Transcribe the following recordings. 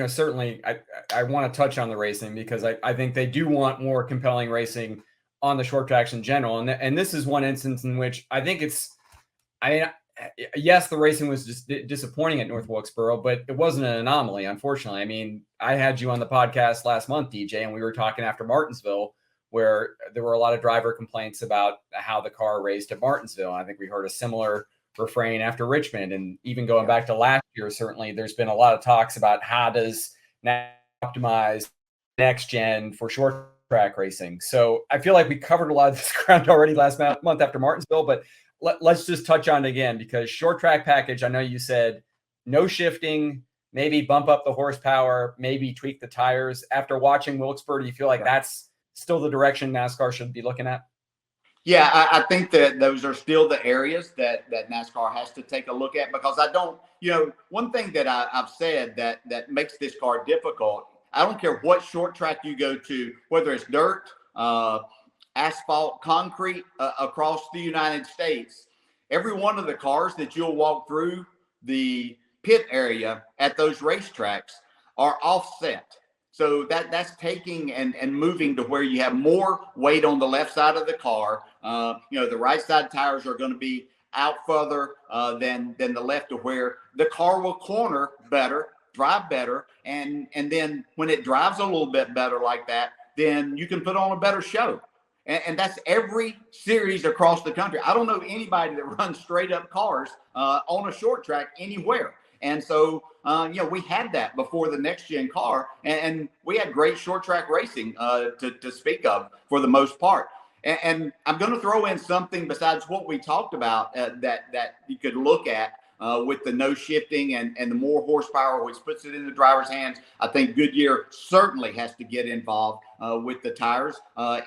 certainly I want to touch on the racing because I think they do want more compelling racing on the short tracks in general. And this is one instance in which I think I mean, yes, the racing was just disappointing at North Wilkesboro, but it wasn't an anomaly, unfortunately. I mean, I had you on the podcast last month, DJ, and we were talking after Martinsville, where there were a lot of driver complaints about how the car raced at Martinsville. I think we heard a similar refrain after Richmond, and even going back to last year, certainly there's been a lot of talks about how does NASCAR optimize next gen for short track racing. So I feel like we covered a lot of this ground already last month after Martinsville, but let's just touch on it again because short track package, I know you said no shifting, maybe bump up the horsepower, maybe tweak the tires. After watching Wilkesboro, do you feel like that's still the direction NASCAR should be looking at? Yeah, I think that those are still the areas that NASCAR has to take a look at, because I don't, one thing that I've said that makes this car difficult, I don't care what short track you go to, whether it's dirt, asphalt, concrete, across the United States, every one of the cars that you'll walk through the pit area at those racetracks are offset. So that's taking and moving to where you have more weight on the left side of the car. The right side tires are going to be out further than the left, to where the car will corner better, drive better, and then when it drives a little bit better like that, then you can put on a better show. And that's every series across the country. I don't know anybody that runs straight up cars on a short track anywhere. And so, we had that before the next gen car, and we had great short track racing to speak of for the most part. And I'm going to throw in something besides what we talked about that you could look at with the no shifting and the more horsepower, which puts it in the driver's hands. I think Goodyear certainly has to get involved with the tires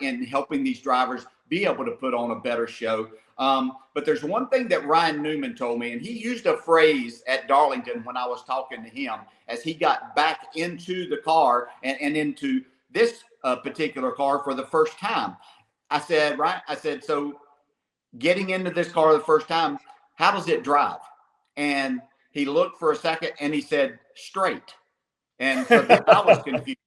in helping these drivers be able to put on a better show. But there's one thing that Ryan Newman told me, and he used a phrase at Darlington when I was talking to him as he got back into the car and into this particular car for the first time. I said, so getting into this car the first time, how does it drive? And he looked for a second and he said, straight. And so then I was confused.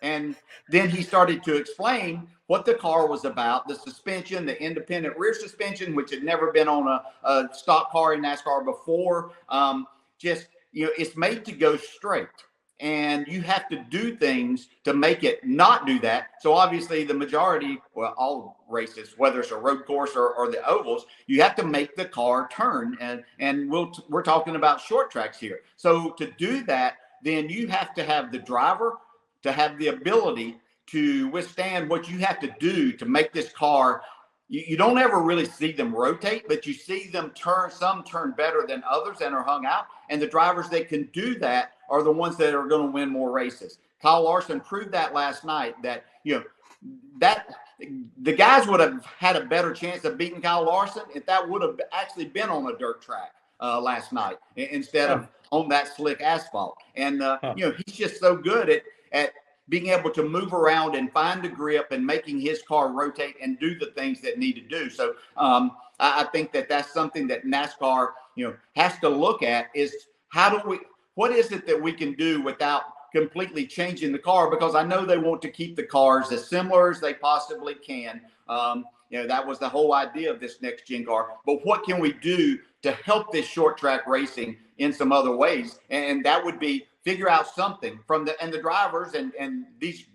And then he started to explain what the car was about, the suspension, the independent rear suspension, which had never been on a stock car in NASCAR before. It's made to go straight. And you have to do things to make it not do that. So obviously the majority, well, all races, whether it's a road course or the ovals, you have to make the car turn. And we're talking about short tracks here. So to do that, then you have to have the driver to have the ability to withstand what you have to do to make this car. You don't ever really see them rotate, but you see them turn. Some turn better than others and are hung out. And the drivers that can do that are the ones that are going to win more races. Kyle Larson proved that last night, that that the guys would have had a better chance of beating Kyle Larson if that would have actually been on a dirt track last night instead of on that slick asphalt. And he's just so good at being able to move around and find the grip and making his car rotate and do the things that need to do. So I think that's something that NASCAR, has to look at, is what is it that we can do without completely changing the car? Because I know they want to keep the cars as similar as they possibly can. That was the whole idea of this next gen car. But what can we do to help this short track racing in some other ways? And that would be figure out something from the drivers and these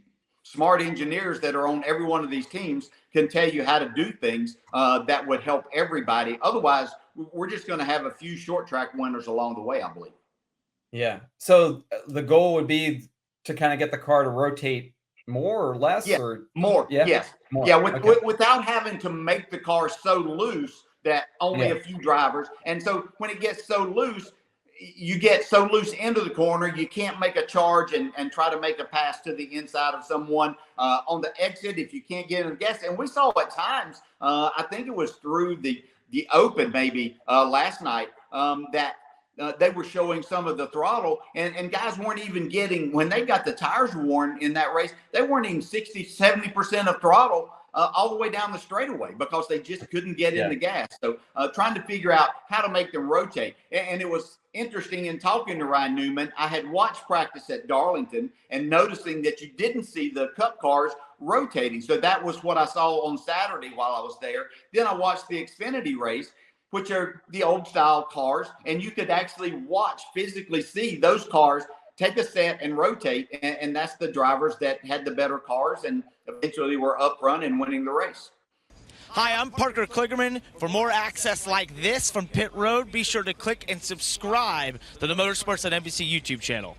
smart engineers that are on every one of these teams can tell you how to do things that would help everybody. Otherwise, we're just going to have a few short track winners along the way, I believe. Yeah. So the goal would be to kind of get the car to rotate more or less, or more. Yeah. Yes. More. Yeah. Without having to make the car so loose that only a few drivers. And so when it gets so loose, you get so loose into the corner, you can't make a charge and try to make a pass to the inside of someone on the exit if you can't get in the gas. And we saw at times, I think it was through the open maybe last night, that they were showing some of the throttle, and guys weren't even getting, when they got the tires worn in that race, they weren't even 60, 70% of throttle all the way down the straightaway because they just couldn't get in Yeah. the gas. So trying to figure out how to make them rotate. And it was interesting in talking to Ryan Newman. I had watched practice at Darlington and noticing that you didn't see the Cup cars rotating. So that was what I saw on Saturday while I was there. Then I watched the Xfinity race, which are the old style cars, and you could actually watch, physically see those cars take a set and rotate, and that's the drivers that had the better cars and eventually were up front and winning the race. Hi, I'm Parker Kligerman. For more access like this from Pit Road, be sure to click and subscribe to the Motorsports on NBC YouTube channel.